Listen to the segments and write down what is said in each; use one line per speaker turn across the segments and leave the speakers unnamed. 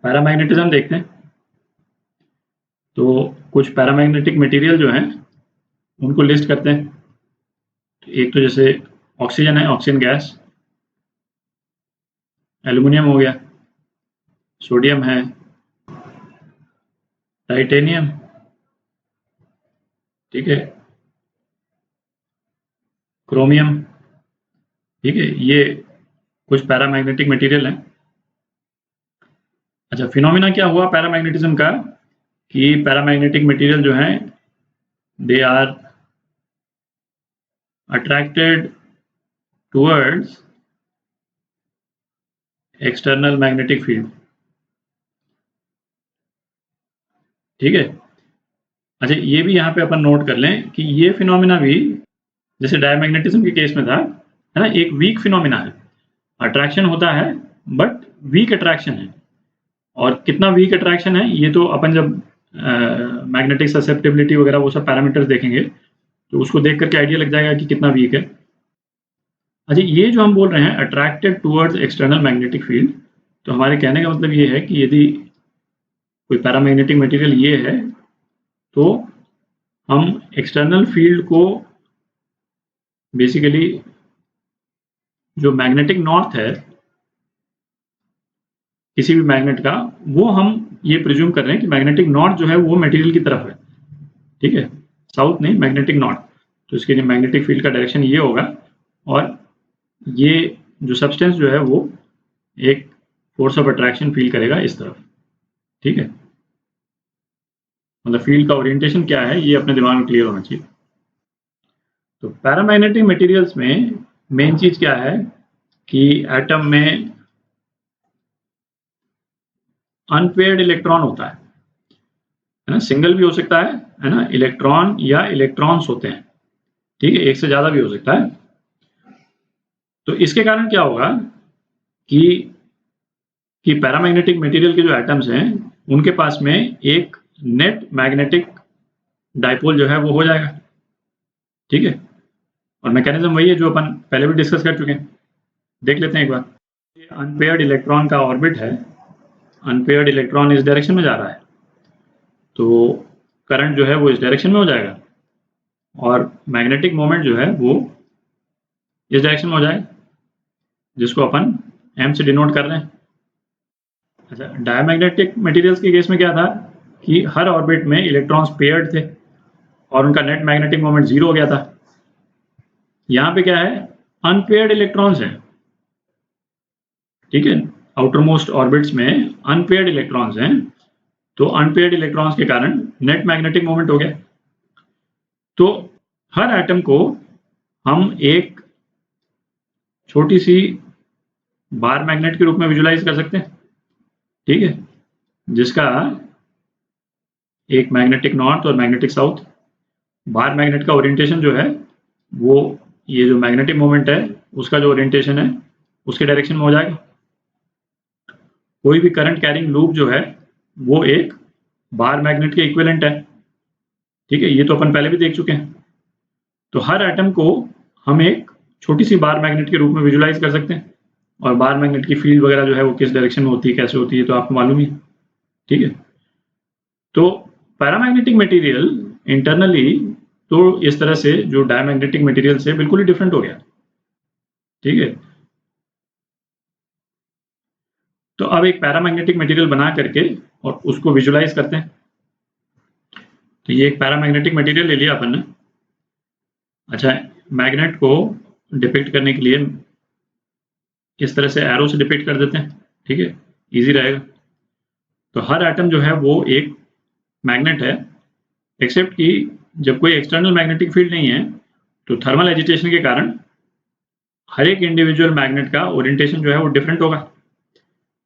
Paramagnetism देखते हैं। तो कुछ पैरामैग्नेटिक मटेरियल जो हैं उनको लिस्ट करते हैं। एक तो जैसे ऑक्सीजन है, ऑक्सीजन गैस, एल्युमिनियम हो गया, सोडियम है, टाइटेनियम, ठीक है, क्रोमियम, ठीक है, ये कुछ पैरामैग्नेटिक मटेरियल हैं। अच्छा, फिनोमिना क्या हुआ पैरामैग्नेटिज्म का कि पैरामैग्नेटिक मटेरियल जो हैं they are attracted towards external magnetic field, ठीक है। अच्छा, ये भी यहाँ पे अपन नोट कर लें कि ये फिनोमिना भी जैसे डायमैग्नेटिज्म के केस में था, है ना, एक वीक फिनोमिना है। अट्रैक्शन होता है बट वीक अट्रैक्शन है। और कितना वीक अट्रैक्शन है ये तो अपन जब मैग्नेटिक ससेप्टिबिलिटी वगैरह वो सब पैरामीटर्स देखेंगे तो उसको देख करके आइडिया लग जाएगा कि कितना वीक है। अच्छा, ये जो हम बोल रहे हैं attracted towards external magnetic field, तो हमारे कहने का मतलब ये है कि यदि कोई पैरामैग्नेटिक मटेरियल ये है तो हम एक्सटर्नल फील्ड को बेसिकली जो मैग्नेटिक नॉर्थ है किसी भी मैग्नेट का, वो हम ये प्रिज्यूम कर रहे हैं कि मैग्नेटिक नॉर्थ जो है वो मटेरियल की तरफ है, ठीक है, साउथ नहीं, मैग्नेटिक नॉर्थ। तो इसके लिए मैग्नेटिक फील्ड का डायरेक्शन ये होगा और ये जो सब्सटेंस जो है वो एक फोर्स ऑफ अट्रैक्शन फील करेगा इस तरफ, ठीक है। मतलब फील्ड का ओरिएंटेशन क्या है ये अपने दिमाग में क्लियर होना चाहिए। तो पैरामैग्नेटिक मटेरियल्स में मेन चीज क्या है कि एटम में अनपेयर्ड इलेक्ट्रॉन होता है ना, सिंगल भी हो सकता है ना, इलेक्ट्रॉन या इलेक्ट्रॉन्स होते हैं, ठीक है, एक से ज्यादा भी हो सकता है। तो इसके कारण क्या होगा कि पैरामैग्नेटिक मटेरियल के जो एटम्स हैं उनके पास में एक नेट मैग्नेटिक डाइपोल जो है वो हो जाएगा, ठीक है। और मैकेनिज्म वही है जो अपन पहले भी डिस्कस कर चुके हैं, देख लेते हैं एक बार। ये अनपेयर्ड इलेक्ट्रॉन का ऑर्बिट है, अनपेयर्ड इलेक्ट्रॉन इस डायरेक्शन में जा रहा है तो करंट जो है वो इस डायरेक्शन में हो जाएगा और मैग्नेटिक मोमेंट जो है वो इस डायरेक्शन में हो जाएगा, जिसको अपन m से डिनोट कर रहे हैं। अच्छा, डायमैग्नेटिक मटेरियल्स के केस में क्या था कि हर ऑर्बिट में इलेक्ट्रॉन्स पेयर्ड थे और उनका नेट मैग्नेटिक मोमेंट 0 हो गया था। यहाँ पे क्या है, अनपेयर्ड इलेक्ट्रॉन्स हैं, ठीक है, आउटर मोस्ट ऑर्बिट्स में अनपेयर्ड इलेक्ट्रॉन्स हैं, तो अनपेयर्ड इलेक्ट्रॉन्स के कारण नेट मैग्नेटिक मोमेंट हो गया। तो हर एटम को हम एक छोटी सी बार मैग्नेट के रूप में विजुलाइज कर सकते हैं, ठीक है, जिसका एक मैग्नेटिक नॉर्थ और मैग्नेटिक साउथ। बार मैग्नेट का ओरिएंटेशन जो है वो ये जो मैग्नेटिक मोमेंट है उसका जो ओरिएंटेशन है उसके डायरेक्शन में हो जाएगा। कोई भी करंट कैरिंग लूप जो है वो एक बार मैग्नेट के इक्विवेलेंट है, ठीक है, ये तो अपन पहले भी देख चुके हैं। तो हर एटम को हम एक छोटी सी बार मैग्नेट के रूप में विजुलाइज कर सकते हैं और बार मैग्नेट की फील्ड वगैरह जो है वो किस डायरेक्शन में होती है, कैसे होती है, तो आपको मालूम ही है, ठीक है। तो पैरामैग्नेटिक मटेरियल इंटरनली तो इस तरह से जो डायमैग्नेटिक मटेरियल से बिल्कुल ही डिफरेंट हो गया, ठीक है। तो अब एक पैरामैग्नेटिक मटेरियल बना करके और उसको विजुलाइज करते हैं। तो ये एक पैरामैग्नेटिक मटेरियल ले लिया अपन ने। अच्छा, मैग्नेट को डिपिक्ट करने के लिए इस तरह से एरो से डिपिक्ट कर देते हैं, ठीक है, इजी रहेगा। तो हर एटम जो है वो एक मैग्नेट है, एक्सेप्ट कि जब कोई एक्सटर्नल मैग्नेटिक फील्ड नहीं है तो थर्मल एजिटेशन के कारण हर एक इंडिविजुअल मैग्नेट का ओरिएंटेशन जो है वो डिफरेंट होगा,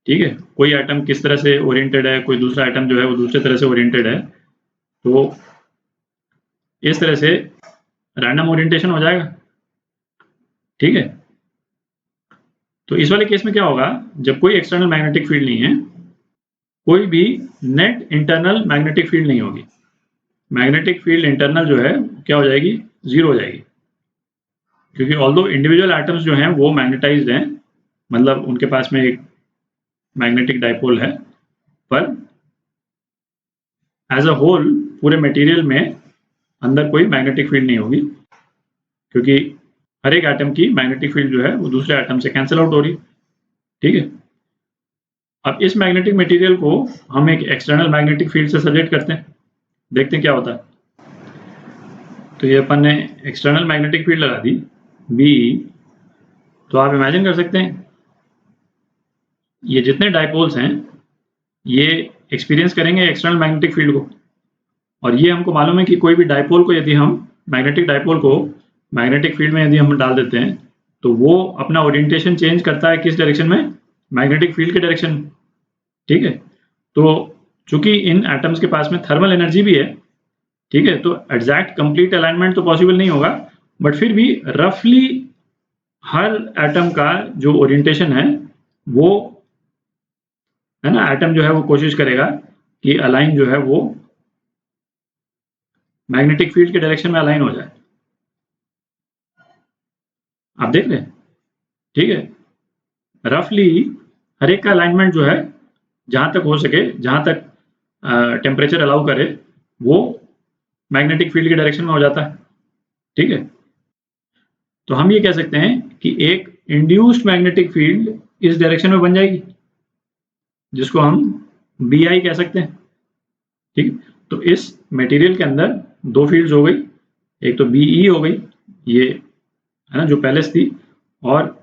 ठीक है। कोई एटम किस तरह से ओरिएंटेड है, कोई दूसरा एटम जो है वो दूसरे तरह से ओरिएंटेड है, तो इस तरह से रैंडम ओरिएंटेशन हो जाएगा, ठीक है। तो इस वाले केस में क्या होगा, जब कोई एक्सटर्नल मैग्नेटिक फील्ड नहीं है, कोई भी नेट इंटरनल मैग्नेटिक फील्ड नहीं होगी, मैग्नेटिक फील्ड इंटरनल जो है क्या हो जाएगी, 0 हो जाएगी, क्योंकि ऑल्दो इंडिविजुअल एटम्स जो हैं वो मैग्नेटाइज्ड हैं, मतलब उनके पास में एक मैग्नेटिक डाइपोल है, पर एज अ होल पूरे मटेरियल में अंदर कोई मैग्नेटिक फील्ड नहीं होगी, क्योंकि हर एक एटम की मैग्नेटिक फील्ड जो है वो दूसरे एटम से कैंसिल आउट हो रही है। ठीक है, अब इस मैग्नेटिक मटेरियल को हम एक एक्सटर्नल मैग्नेटिक फील्ड से सब्जेक्ट करते हैं, देखते हैं क्या होता है। तो ये अपन ने एक्सटर्नल मैग्नेटिक फील्ड लगा दी बी। तो आप इमेजिन कर सकते हैं ये जितने डाइपोल्स हैं ये एक्सपीरियंस करेंगे एक्सटर्नल मैग्नेटिक फील्ड को, और ये हमको मालूम है कि कोई भी डाइपोल को यदि हम मैग्नेटिक डाइपोल को मैग्नेटिक फील्ड में यदि हम डाल देते हैं तो वो अपना ओरिएंटेशन चेंज करता है किस डायरेक्शन में, मैग्नेटिक फील्ड के डायरेक्शन। ठीक है, तो चूंकि इन एटम्स के पास में थर्मल एनर्जी भी है, ठीक है, तो एग्जैक्ट कंप्लीट अलाइनमेंट तो पॉसिबल नहीं होगा, बट फिर भी रफली हर एटम का जो ओरिएंटेशन है वो है ना, एटम जो है वो कोशिश करेगा कि अलाइन जो है वो मैग्नेटिक फील्ड के डायरेक्शन में अलाइन हो जाए। आप देख रहे हैं, ठीक है, रफली हर एक का अलाइनमेंट जो है जहां तक हो सके, जहां तक टेम्परेचर अलाउ करे, वो मैग्नेटिक फील्ड के डायरेक्शन में हो जाता है। ठीक है, तो हम ये कह सकते हैं कि एक इंड्यूस्ड मैग्नेटिक फील्ड इस डायरेक्शन में बन जाएगी, जिसको हम बी आई कह सकते हैं। ठीक, तो इस मटेरियल के अंदर दो फील्ड्स हो गई, एक तो बीई हो गई, ये है ना जो पहले से थी, और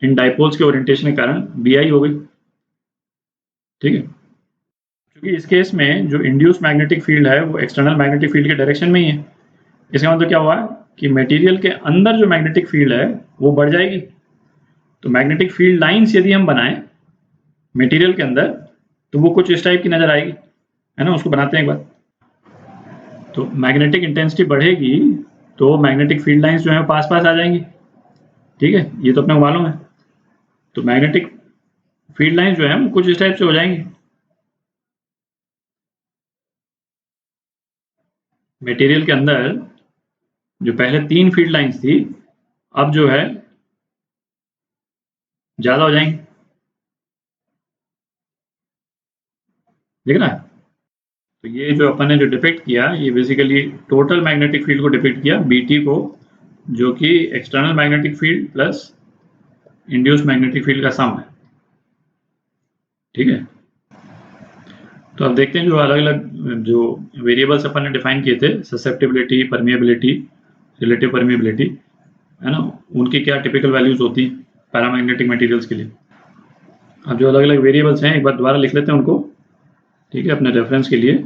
इन डाइपोल्स के ओरिएंटेशन के कारण बी आई हो गई। ठीक है, क्योंकि इस केस में जो इंड्यूस मैग्नेटिक फील्ड है वो एक्सटर्नल मैग्नेटिक फील्ड के डायरेक्शन में ही है, इसका मतलब क्या हुआ कि मटेरियल के अंदर जो मैग्नेटिक फील्ड है वो बढ़ जाएगी। तो मैग्नेटिक फील्ड लाइंस यदि हम बनाएं मटेरियल के अंदर तो वो कुछ इस टाइप की नजर आएगी, है ना, उसको बनाते हैं एक बार। तो मैग्नेटिक इंटेंसिटी बढ़ेगी तो मैग्नेटिक फील्ड लाइंस जो है पास पास आ जाएंगी। ठीक है, ये तो अपने को मालूम है। तो मैग्नेटिक फील्ड लाइंस जो है वो कुछ इस टाइप से हो जाएंगी। मटेरियल के अंदर जो पहले 3 फील्ड लाइंस थी अब जो है ज्यादा हो जाएंगी। देख रहा है, तो ये जो अपन ने जो डिपिक्ट किया ये बेसिकली टोटल मैग्नेटिक फील्ड को डिपिक्ट किया, बीटी को, जो कि external magnetic field plus induced magnetic field का सम है। ठीक है, तो अब देखते हैं जो अलग अलग जो वेरिएबल्स अपन ने डिफाइन किए थे, ससेप्टिबिलिटी, परमिएबिलिटी, रिलेटिव परमिएबिलिटी, है ना, उनकी क्या टिपिकल वैल्यूज होती हैं पैरामैग्नेटिक मटेरियल्स के लिए। अब जो अलग अलग वेरिएबल्स हैं एक बार दोबारा लिख लेते हैं उनको, ठीक है, अपने रेफरेंस के लिए।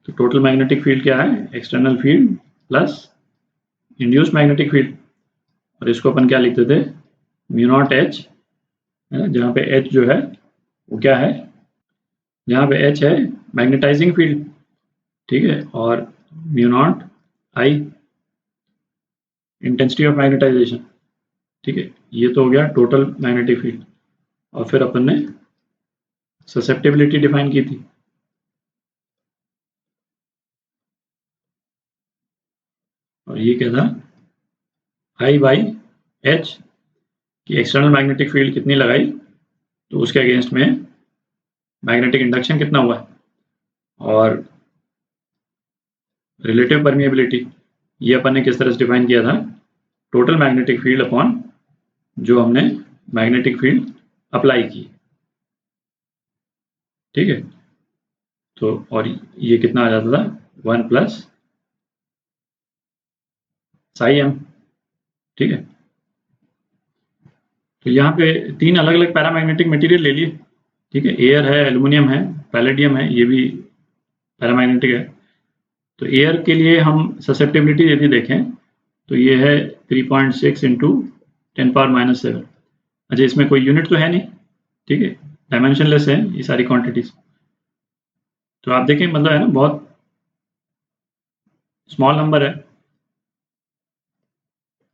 तो टोटल मैग्नेटिक फील्ड क्या है, external field plus induced magnetic field, और इसको अपन क्या लिखते थे, म्यू नॉट एच, है ना, जहाँ पे एच जो है वो क्या है, जहाँ पे एच है मैग्नेटाइजिंग फील्ड, ठीक है, और mu not I intensity of magnetization. ठीक है, ये तो हो गया टोटल मैग्नेटिक फील्ड। और फिर अपन ने ससेप्टिबिलिटी डिफाइन की थी, और ये क्या था, आई बाई एच की एक्सटर्नल मैग्नेटिक फील्ड कितनी लगाई तो उसके अगेंस्ट में मैग्नेटिक इंडक्शन कितना हुआ, और रिलेटिव परमिएबिलिटी ये अपन ने किस तरह से डिफाइन किया था, टोटल मैग्नेटिक फील्ड अपॉन जो हमने मैग्नेटिक फील्ड अप्लाई की। ठीक है, तो और ये कितना आ जाता था, 1 प्लस साई एम। ठीक है, तो यहाँ पे 3 अलग अलग पैरामैग्नेटिक मटेरियल ले लिए। ठीक है, एयर है, एल्युमिनियम है, पैलेडियम है, ये भी पैरामैग्नेटिक है। तो एयर के लिए हम ससेप्टिबिलिटी यदि देखें तो ये है 3.6 इंटू 10⁻⁷। अच्छा, इसमें कोई यूनिट तो है नहीं, ठीक है, डायमेंशनलेस है ये सारी क्वांटिटीज। तो आप देखें मतलब है ना बहुत स्मॉल नंबर है।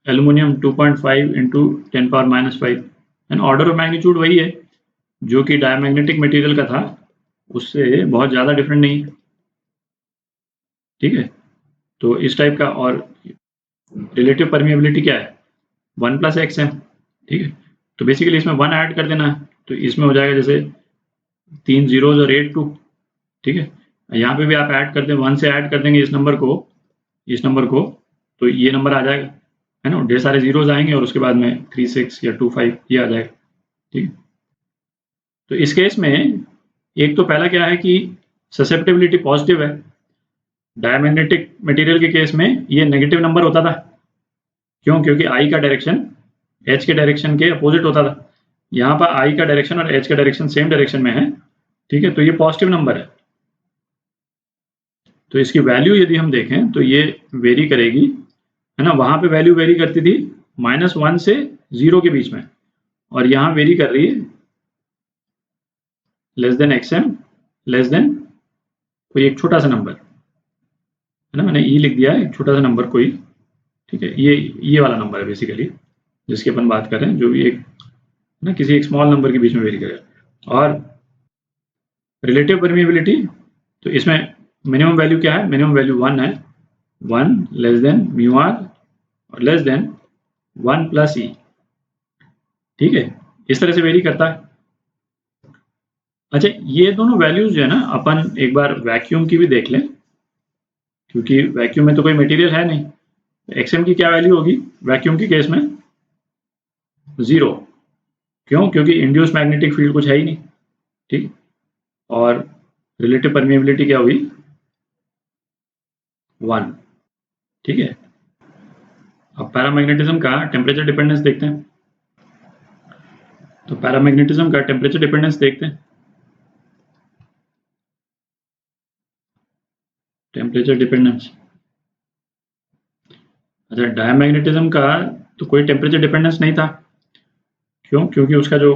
Aluminium 2.5 into 10⁻⁵, and order of magnitude वही है जो कि डायमैग्नेटिक मटेरियल का था, उससे बहुत ज़्यादा डिफरेंट नहीं है। ठीक है, तो इस टाइप का। और रिलेटिव परमिएबिलिटी क्या है, 1 प्लस एक्स एम। ठीक है, तो बेसिकली इसमें 1 ऐड कर देना है, तो इसमें हो जाएगा जैसे 3 zeros और 8 2, ठीक है। यहाँ पे भी आप ऐड कर दें, 1 से ऐड कर देंगे इस नंबर को, तो ये नंबर आ जाएगा, है ना। ढेर सारे जीरोज आएंगे और उसके बाद में 3 6 या 2 5 ये आ जाएगा, ठीक है। तो इस केस में एक तो पहला क्या है कि ससेप्टिबिलिटी पॉजिटिव है। डायमैग्नेटिक मटेरियल के केस में ये नेगेटिव नंबर होता था, क्यों? क्योंकि आई का डायरेक्शन एच के डायरेक्शन के अपोजिट होता था। यहाँ पर आई का डायरेक्शन और एच का डायरेक्शन सेम डायरेक्शन में है, ठीक है, तो ये पॉजिटिव नंबर है। तो इसकी वैल्यू यदि हम देखें तो ये वेरी करेगी, है ना। वहां पे वैल्यू वेरी करती थी -1 से 0 के बीच में, और यहाँ वेरी कर रही है less than xm, less than कोई एक छोटा सा नंबर, है ना। मैंने ई लिख दिया है, एक छोटा सा नंबर कोई, ठीक है। ये वाला नंबर है बेसिकली जिसकी अपन बात कर रहे हैं, जो भी एक ना किसी एक स्मॉल नंबर के बीच में वेरी करेगा। और रिलेटिव परमिएबिलिटी, तो इसमें मिनिमम वैल्यू क्या है? मिनिमम वैल्यू 1 है, 1 लेस देन म्यू आर और लेस देन 1 प्लस ई, ठीक है। इस तरह से वेरी करता है। अच्छा, ये दोनों वैल्यूज जो है ना, अपन एक बार वैक्यूम की भी देख लें, क्योंकि वैक्यूम में तो कोई मटेरियल है नहीं। एक्सएम की क्या वैल्यू होगी वैक्यूम के केस में? 0, क्यों? क्योंकि इंड्यूस मैग्नेटिक फील्ड कुछ है ही नहीं, ठीक। और रिलेटिव परमिएबिलिटी क्या हुई? 1, ठीक है। अब पैरामैग्नेटिज्म का टेम्परेचर डिपेंडेंस देखते हैं। तो पैरामैग्नेटिज्म का टेम्परेचर डिपेंडेंस देखते हैं। टेम्परेचर डिपेंडेंस, अच्छा, डायमैग्नेटिज्म का तो कोई टेम्परेचर डिपेंडेंस नहीं था, क्यों? क्योंकि उसका जो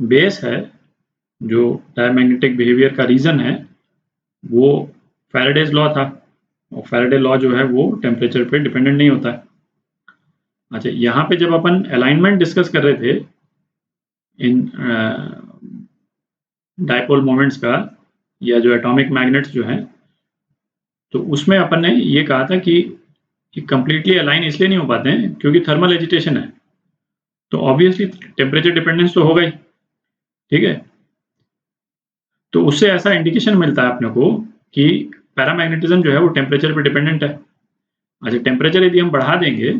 बेस है, जो डायमैग्नेटिक बिहेवियर का रीजन है, वो फैराडेज लॉ था, और फैराडे लॉ जो है वो टेम्परेचर पे डिपेंडेंट नहीं होता है। अच्छा, यहाँ पे जब अपन अलाइनमेंट डिस्कस कर रहे थे इन डायपोल मोमेंट्स का, या जो एटॉमिक मैग्नेट्स जो हैं, तो उसमें अपन ने ये कहा था कि कंप्लीटली अलाइन इसलिए नहीं हो पाते हैं क्योंकि थर्मल एजिटेशन है। तो ऑब्वियसली टेम्परेचर डिपेंडेंस तो होगा ही, ठीक है। तो उससे ऐसा इंडिकेशन मिलता है अपने को कि पैरामैग्नेटिज्म जो है वो टेम्परेचर पे डिपेंडेंट है। अच्छा, टेम्परेचर यदि हम बढ़ा देंगे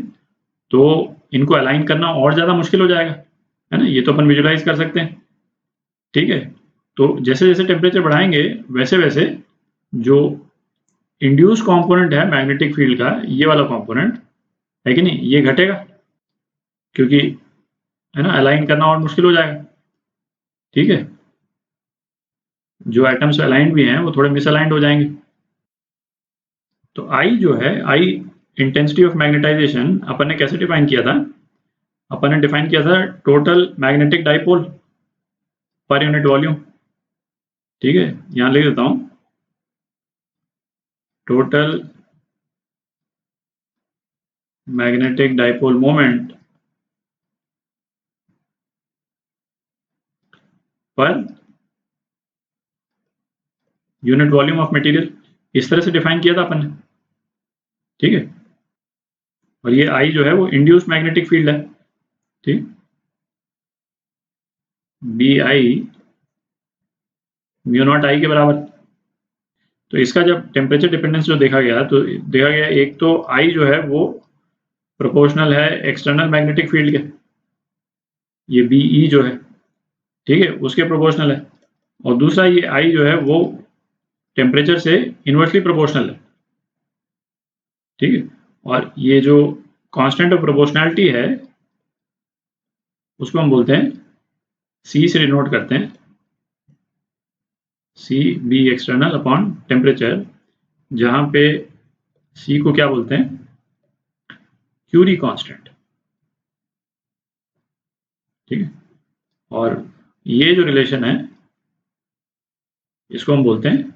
तो इनको अलाइन करना और ज़्यादा मुश्किल हो जाएगा, है ना। ये तो अपन विजुलाइज कर सकते हैं, ठीक है। तो जैसे जैसे टेम्परेचर बढ़ाएंगे वैसे वैसे जो इंड्यूस कंपोनेंट है मैग्नेटिक फील्ड का, ये वाला कंपोनेंट है कि नहीं, ये घटेगा, क्योंकि, है ना, अलाइन करना और मुश्किल हो जाएगा, ठीक है। जो एटम्स अलाइंड भी हैं वो थोड़े मिसअलाइंड हो जाएंगे। तो आई जो है, आई इंटेंसिटी ऑफ मैग्नेटाइजेशन, अपन ने कैसे डिफाइन किया था? अपन ने डिफाइन किया था total magnetic dipole per unit volume, ठीक है। यहां लिख देता हूं, total magnetic dipole moment per unit volume of material, इस तरह से डिफाइन किया था अपन ने, ठीक है। और ये आई जो है वो इंड्यूस मैग्नेटिक फील्ड है, ठीक। B I mu not I के बराबर। तो इसका जब टेम्परेचर डिपेंडेंस जो देखा गया, तो देखा गया एक तो आई जो है वो प्रोपोर्शनल है एक्सटर्नल मैग्नेटिक फील्ड के, ये बी ई जो है, ठीक है, उसके प्रोपोर्शनल है। और दूसरा ये आई जो है वो टेम्परेचर से इनवर्सली प्रोपोर्शनल है, ठीक है। और ये जो कांस्टेंट ऑफ प्रोपोर्शनैलिटी है उसको हम बोलते हैं, सी से डिनोट करते हैं, C B external upon temperature, जहां पे सी को क्या बोलते हैं? क्यूरी कांस्टेंट, ठीक है। और ये जो रिलेशन है इसको हम बोलते हैं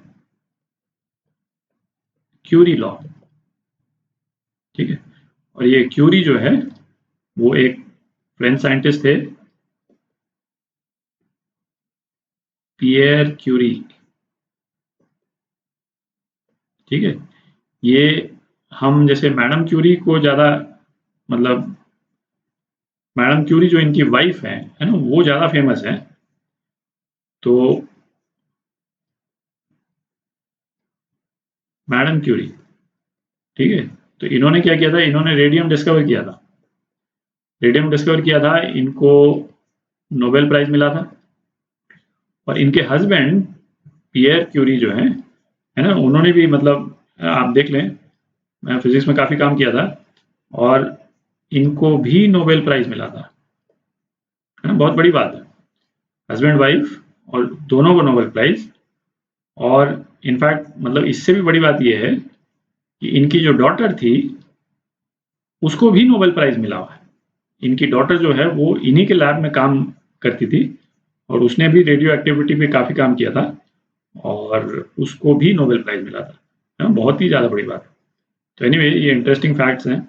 क्यूरी लॉ, ठीक है। और ये क्यूरी जो है वो एक फ्रेंच साइंटिस्ट थे, पियर क्यूरी, ठीक है। ये हम जैसे मैडम क्यूरी को ज़्यादा, मतलब मैडम क्यूरी जो इनकी वाइफ है ना, वो ज़्यादा फेमस है। तो मैडम क्यूरी, ठीक है। तो इन्होंने क्या किया था, इन्होंने रेडियम डिस्कवर किया था, इनको नोबेल प्राइज मिला था। और इनके हस्बैंड पियर क्यूरी जो है ना, उन्होंने भी मतलब आप देख लें, मैं फिजिक्स में काफ़ी काम किया था और इनको भी नोबेल प्राइज मिला था, है ना, बहुत बड़ी बात है। हस्बैंड वाइफ और दोनों को नोबेल प्राइज। और इनफैक्ट मतलब इससे भी बड़ी बात यह है कि इनकी जो डॉटर थी उसको भी नोबेल प्राइज मिला हुआ है। इनकी डॉटर जो है वो इन्हीं के लैब में काम करती थी और उसने भी रेडियो एक्टिविटी पे काफ़ी काम किया था और उसको भी नोबेल प्राइज मिला था। बहुत ही ज़्यादा बड़ी बात है। तो एनीवे ये इंटरेस्टिंग फैक्ट्स हैं।